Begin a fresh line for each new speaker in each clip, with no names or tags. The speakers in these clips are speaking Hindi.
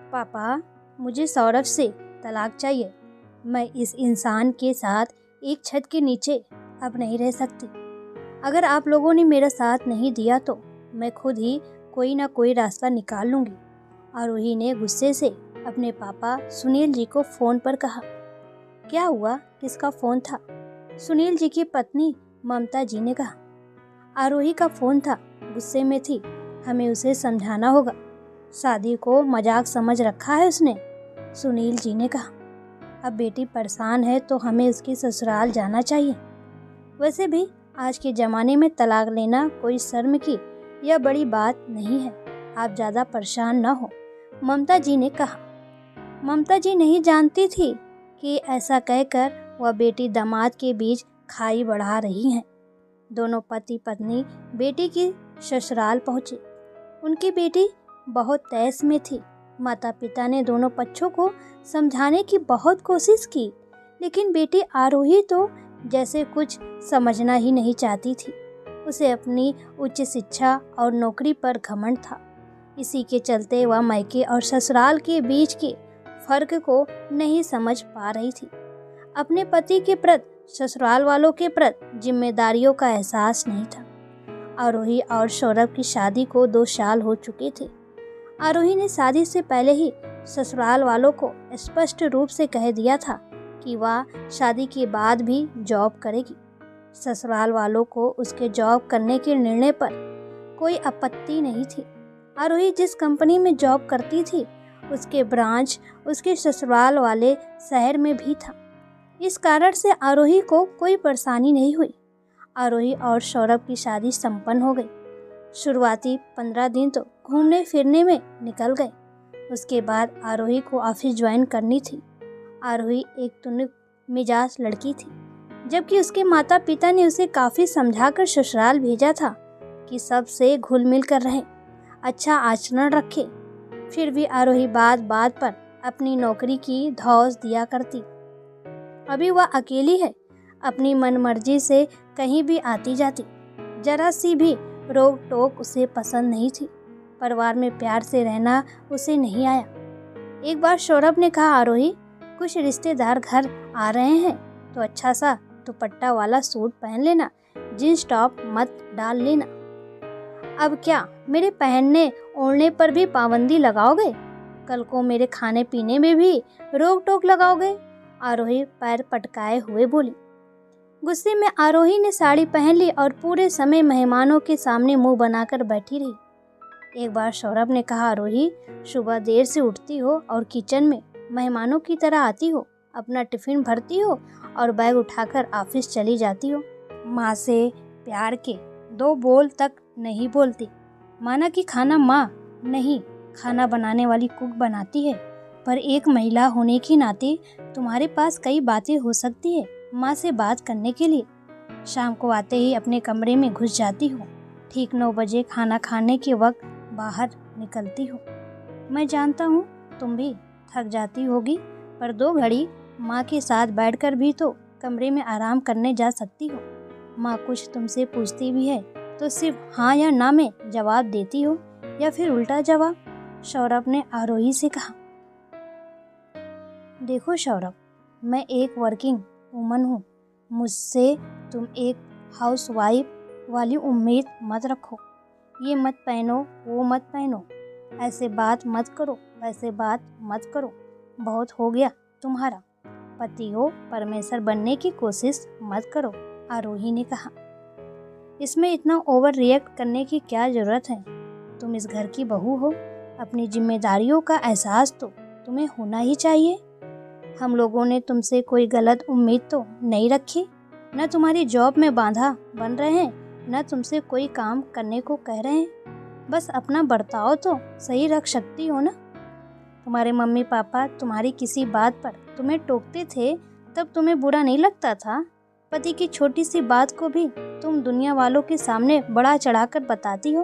पापा, मुझे सौरभ से तलाक चाहिए। मैं इस इंसान के साथ एक छत के नीचे अब नहीं रह सकती। अगर आप लोगों ने मेरा साथ नहीं दिया तो मैं खुद ही कोई ना कोई रास्ता निकाल लूँगी। आरोही ने गुस्से से अपने पापा सुनील जी को फ़ोन पर कहा। क्या हुआ? किसका फ़ोन था? सुनील जी की पत्नी ममता जी ने कहा। आरोही का फ़ोन था, गुस्से में थी, हमें उसे समझाना होगा। शादी को मजाक समझ रखा है उसने, सुनील जी ने कहा। अब बेटी परेशान है तो हमें उसकी ससुराल जाना चाहिए। वैसे भी आज के ज़माने में तलाक लेना कोई शर्म की या बड़ी बात नहीं है। आप ज़्यादा परेशान न हो, ममता जी ने कहा। ममता जी नहीं जानती थी कि ऐसा कहकर वह बेटी दामाद के बीच खाई बढ़ा रही हैं। दोनों पति पत्नी बेटी की ससुराल पहुँचे। उनकी बेटी बहुत तैस में थी। माता पिता ने दोनों पक्षों को समझाने की बहुत कोशिश की, लेकिन बेटी आरोही तो जैसे कुछ समझना ही नहीं चाहती थी। उसे अपनी उच्च शिक्षा और नौकरी पर घमंड था। इसी के चलते वह मायके और ससुराल के बीच के फर्क को नहीं समझ पा रही थी। अपने पति के प्रति, ससुराल वालों के प्रति जिम्मेदारियों का एहसास नहीं था। आरोही और सौरभ की शादी को 2 साल हो चुके थे। आरोही ने शादी से पहले ही ससुराल वालों को स्पष्ट रूप से कह दिया था कि वह शादी के बाद भी जॉब करेगी। ससुराल वालों को उसके जॉब करने के निर्णय पर कोई आपत्ति नहीं थी। आरोही जिस कंपनी में जॉब करती थी, उसके ब्रांच उसके ससुराल वाले शहर में भी था। इस कारण से आरोही को कोई परेशानी नहीं हुई। आरोही और सौरभ की शादी संपन्न हो गई। शुरुआती 15 दिन तो घूमने फिरने में निकल गए। उसके बाद आरोही को ऑफिस ज्वाइन करनी थी। आरोही एक तुनक मिजाज लड़की थी, जबकि उसके माता पिता ने उसे काफ़ी समझाकर ससुराल भेजा था कि सबसे घुल मिल कर रहे, अच्छा आचरण रखे। फिर भी आरोही बात बात पर अपनी नौकरी की धौंस दिया करती। अभी वह अकेली है, अपनी मनमर्जी से कहीं भी आती जाती। जरा सी भी रोक टोक उसे पसंद नहीं थी। परिवार में प्यार से रहना उसे नहीं आया। एक बार सौरभ ने कहा, आरोही, कुछ रिश्तेदार घर आ रहे हैं तो अच्छा सा दुपट्टा वाला सूट पहन लेना, जींस टॉप मत डाल लेना। अब क्या मेरे पहनने ओढ़ने पर भी पाबंदी लगाओगे? कल को मेरे खाने पीने में भी रोक टोक लगाओगे? आरोही पैर पटकाए हुए बोली। गुस्से में आरोही ने साड़ी पहन ली और पूरे समय मेहमानों के सामने मुंह बनाकर बैठी रही। एक बार सौरभ ने कहा, आरोही, सुबह देर से उठती हो और किचन में मेहमानों की तरह आती हो, अपना टिफिन भरती हो और बैग उठाकर ऑफिस चली जाती हो। माँ से प्यार के 2 बोल तक नहीं बोलती। माना कि खाना माँ नहीं, खाना बनाने वाली कुक बनाती है, पर एक महिला होने के नाते तुम्हारे पास कई बातें हो सकती है माँ से बात करने के लिए। शाम को आते ही अपने कमरे में घुस जाती हो, ठीक 9 बजे खाना खाने के वक्त बाहर निकलती हो। मैं जानता हूँ तुम भी थक जाती होगी, पर 2 घड़ी माँ के साथ बैठकर भी तो कमरे में आराम करने जा सकती हो। माँ कुछ तुमसे पूछती भी है तो सिर्फ हाँ या ना में जवाब देती हो, या फिर उल्टा जवाब? सौरभ ने आरोही से कहा। देखो सौरभ, मैं एक वर्किंग वुमन हूँ, मुझसे तुम एक हाउसवाइफ वाली उम्मीद मत रखो। ये मत पहनो, वो मत पहनो, ऐसे बात मत करो, वैसे बात मत करो, बहुत हो गया तुम्हारा। पति हो, परमेश्वर बनने की कोशिश मत करो, आरोही ने कहा। इसमें इतना ओवर रिएक्ट करने की क्या ज़रूरत है? तुम इस घर की बहू हो, अपनी जिम्मेदारियों का एहसास तो तुम्हें होना ही चाहिए। हम लोगों ने तुमसे कोई गलत उम्मीद तो नहीं रखी, न तुम्हारी जॉब में बाधा बन रहे हैं, न तुमसे कोई काम करने को कह रहे हैं। बस अपना बर्ताव तो सही रख सकती हो ना। तुम्हारे मम्मी पापा तुम्हारी किसी बात पर तुम्हें टोकते थे तब तुम्हें बुरा नहीं लगता था? पति की छोटी सी बात को भी तुम दुनिया वालों के सामने बड़ा चढ़ाकर बताती हो,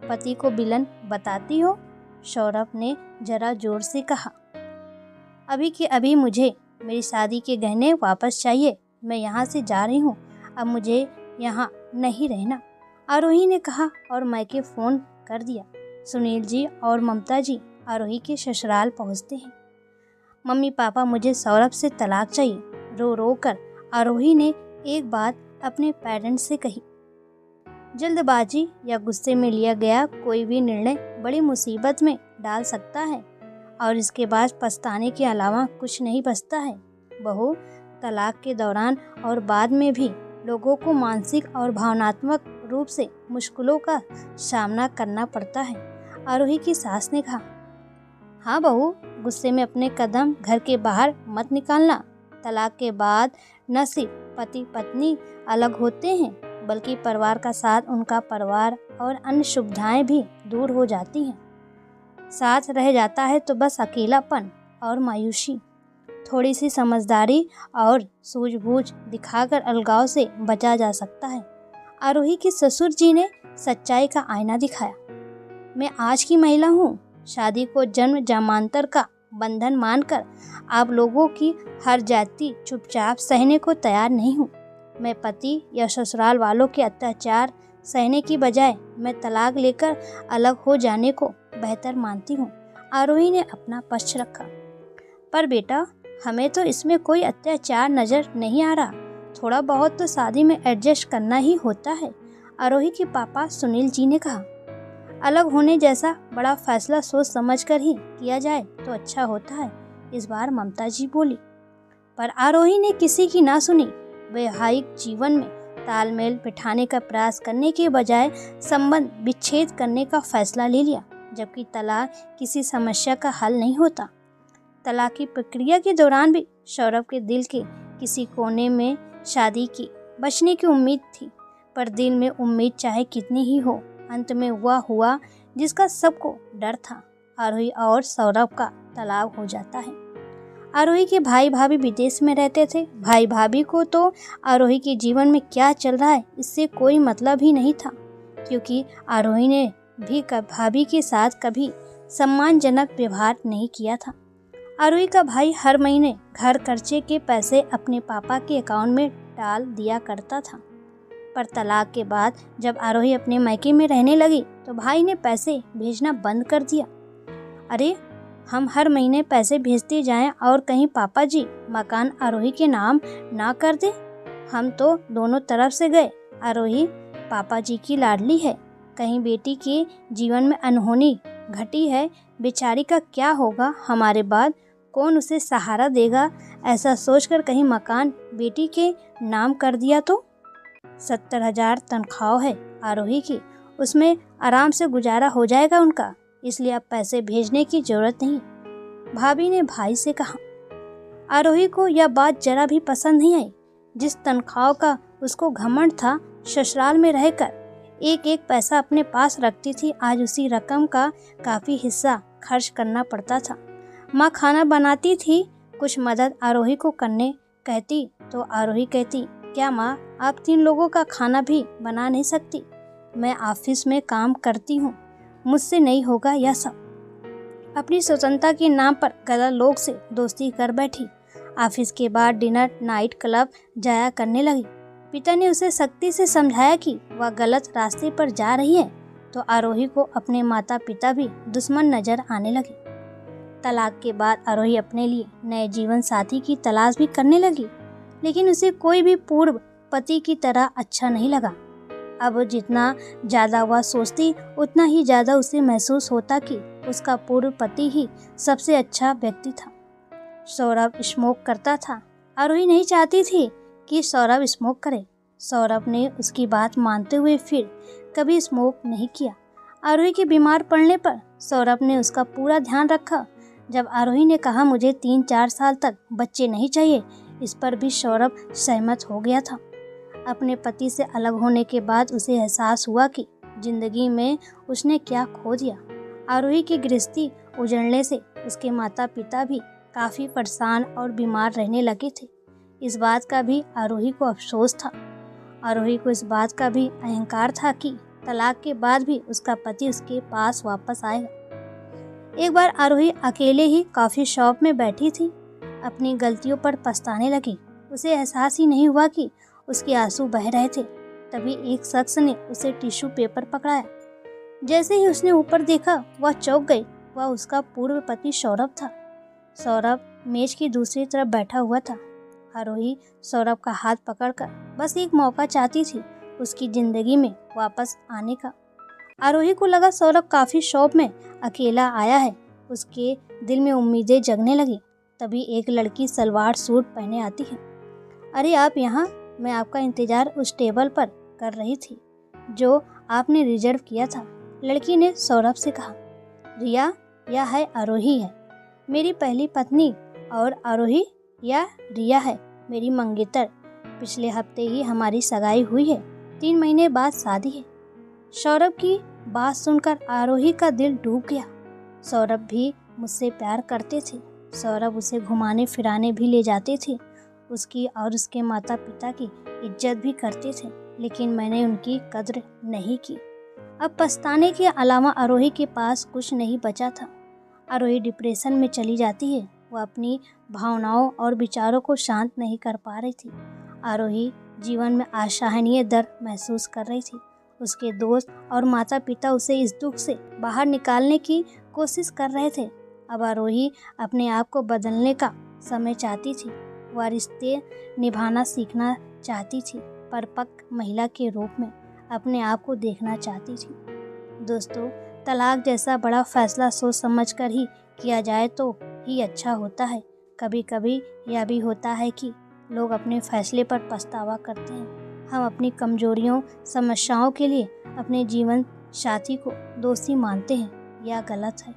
पति को विलन बताती हो। सौरभ ने जरा जोर से कहा। अभी के अभी मुझे मेरी शादी के गहने वापस चाहिए। मैं यहाँ से जा रही हूँ, अब मुझे यहाँ नहीं रहना, आरोही ने कहा और मायके फ़ोन कर दिया। सुनील जी और ममता जी आरोही के ससुराल पहुंचते हैं। मम्मी पापा मुझे सौरभ से तलाक चाहिए, रो रो कर आरोही ने एक बात अपने पेरेंट्स से कही। जल्दबाजी या गुस्से में लिया गया कोई भी निर्णय बड़ी मुसीबत में डाल सकता है और इसके बाद पछताने के अलावा कुछ नहीं बचता है। बहू, तलाक के दौरान और बाद में भी लोगों को मानसिक और भावनात्मक रूप से मुश्किलों का सामना करना पड़ता है, आरोही की सास ने कहा। हाँ बहू, गुस्से में अपने कदम घर के बाहर मत निकालना। तलाक के बाद न सिर्फ पति पत्नी अलग होते हैं बल्कि परिवार का साथ, उनका परिवार और अन्य सुविधाएं भी दूर हो जाती हैं। साथ रह जाता है तो बस अकेलापन और मायूसी। थोड़ी सी समझदारी और सूझबूझ दिखाकर अलगाव से बचा जा सकता है। आरोही के ससुर जी ने सच्चाई का आईना दिखाया। मैं आज की महिला हूँ। शादी को जन्म जमानतर का बंधन मानकर आप लोगों की हर जाति चुपचाप सहने को तैयार नहीं हूँ। मैं पति या ससुराल वालों के अत्याचार सहने की बजाय मैं तलाक लेकर अलग हो जाने को बेहतर मानती हूँ। आरोही ने अपना पक्ष रखा। पर बेटा, हमें तो इसमें कोई अत्याचार नजर नहीं आ रहा। थोड़ा बहुत तो शादी में एडजस्ट करना ही होता है, आरोही के पापा सुनील जी ने कहा। अलग होने जैसा बड़ा फैसला सोच समझकर ही किया जाए तो अच्छा होता है, इस बार ममता जी बोली। पर आरोही ने किसी की ना सुनी। वैवाहिक जीवन में तालमेल बिठाने का प्रयास करने के बजाय संबंध विच्छेद करने का फैसला ले लिया, जबकि तलाक किसी समस्या का हल नहीं होता। तलाक की प्रक्रिया के दौरान भी सौरभ के दिल के किसी कोने में शादी की बचने की उम्मीद थी, पर दिल में उम्मीद चाहे कितनी ही हो, अंत में हुआ जिसका सबको डर था। आरोही और सौरभ का तलाक हो जाता है। आरोही के भाई भाभी विदेश में रहते थे। भाई भाभी को तो आरोही के जीवन में क्या चल रहा है इससे कोई मतलब ही नहीं था, क्योंकि आरोही ने भी भाभी के साथ कभी सम्मानजनक व्यवहार नहीं किया था। आरोही का भाई हर महीने घर खर्चे के पैसे अपने पापा के अकाउंट में डाल दिया करता था, पर तलाक के बाद जब आरोही अपने मायके में रहने लगी तो भाई ने पैसे भेजना बंद कर दिया। अरे, हम हर महीने पैसे भेजते जाएं और कहीं पापा जी मकान आरोही के नाम ना कर दे। हम तो दोनों तरफ से गए। आरोही पापा जी की लाडली है, कहीं बेटी के जीवन में अनहोनी घटी है, बेचारी का क्या होगा, हमारे बाद कौन उसे सहारा देगा, ऐसा सोचकर कहीं मकान बेटी के नाम कर दिया तो। 70,000 तनख्वाह है आरोही की, उसमें आराम से गुजारा हो जाएगा उनका, इसलिए अब पैसे भेजने की जरूरत नहीं, भाभी ने भाई से कहा। आरोही को यह बात जरा भी पसंद नहीं आई। जिस तनख्वाह का उसको घमंड था, ससुराल में रहकर एक एक पैसा अपने पास रखती थी, आज उसी रकम का काफ़ी हिस्सा खर्च करना पड़ता था। माँ खाना बनाती थी, कुछ मदद आरोही को करने कहती तो आरोही कहती, क्या माँ आप 3 लोगों का खाना भी बना नहीं सकती? मैं ऑफिस में काम करती हूँ, मुझसे नहीं होगा यह सब। अपनी स्वतंत्रता के नाम पर गलत लोग से दोस्ती कर बैठी। ऑफिस के बाद डिनर नाइट क्लब जाया करने लगी। पिता ने उसे सख्ती से समझाया कि वह गलत रास्ते पर जा रही है, तो आरोही को अपने माता पिता भी दुश्मन नजर आने लगे। तलाक के बाद आरोही अपने लिए नए जीवन साथी की तलाश भी करने लगी, लेकिन उसे कोई भी पूर्व पति की तरह अच्छा नहीं लगा। अब जितना ज़्यादा वह सोचती उतना ही ज़्यादा उसे महसूस होता कि उसका पूर्व पति ही सबसे अच्छा व्यक्ति था। सौरभ स्मोक करता था। आरोही नहीं चाहती थी कि सौरभ स्मोक करे। सौरभ ने उसकी बात मानते हुए फिर कभी स्मोक नहीं किया। आरोही के बीमार पड़ने पर सौरभ ने उसका पूरा ध्यान रखा। जब आरोही ने कहा मुझे 3-4 साल तक बच्चे नहीं चाहिए, इस पर भी सौरभ सहमत हो गया था। अपने पति से अलग होने के बाद उसे एहसास हुआ कि जिंदगी में उसने क्या खो दिया। आरोही की गृहस्थी उजड़ने से उसके माता पिता भी काफ़ी परेशान और बीमार रहने लगे थे। इस बात का भी आरोही को अफसोस था। आरोही को इस बात का भी अहंकार था कि तलाक के बाद भी उसका पति उसके पास वापस आएगा। एक बार आरोही अकेले ही कॉफ़ी शॉप में बैठी थी। अपनी गलतियों पर पछताने लगी। उसे एहसास ही नहीं हुआ कि उसके आंसू बह रहे थे। तभी एक शख्स ने उसे टिश्यू पेपर पकड़ाया। जैसे ही उसने ऊपर देखा, वह चौंक गई। वह उसका पूर्व पति सौरभ था। सौरभ मेज की दूसरी तरफ बैठा हुआ था। आरोही सौरभ का हाथ पकड़कर बस एक मौका चाहती थी उसकी जिंदगी में वापस आने का। आरोही को लगा सौरभ काफी शौक में अकेला आया है। उसके दिल में उम्मीदें जगने लगी। तभी एक लड़की सलवार सूट पहने आती है। अरे आप यहाँ, मैं आपका इंतजार उस टेबल पर कर रही थी जो आपने रिजर्व किया था। लड़की ने सौरभ से कहा। रिया, यह है आरोही है मेरी पहली पत्नी, और आरोही या रिया है मेरी मंगेतर। पिछले हफ्ते ही हमारी सगाई हुई है, 3 महीने बाद शादी है। सौरभ की बात सुनकर आरोही का दिल डूब गया। सौरभ भी मुझसे प्यार करते थे। सौरभ उसे घुमाने फिराने भी ले जाते थे। उसकी और उसके माता पिता की इज्जत भी करते थे, लेकिन मैंने उनकी कद्र नहीं की। अब पछताने के अलावा आरोही के पास कुछ नहीं बचा था। आरोही डिप्रेशन में चली जाती है। वह अपनी भावनाओं और विचारों को शांत नहीं कर पा रही थी। आरोही जीवन में असहनीय दर्द महसूस कर रही थी। उसके दोस्त और माता पिता उसे इस दुख से बाहर निकालने की कोशिश कर रहे थे। अब आरोही अपने आप को बदलने का समय चाहती थी। वह रिश्ते निभाना सीखना चाहती थी, परिपक्व महिला के रूप में अपने आप को देखना चाहती थी। दोस्तों, तलाक जैसा बड़ा फैसला सोच समझकर ही किया जाए तो ही अच्छा होता है। कभी कभी यह भी होता है कि लोग अपने फैसले पर पछतावा करते हैं। हम अपनी कमजोरियों, समस्याओं के लिए अपने जीवन साथी को दोषी मानते हैं। यह गलत है।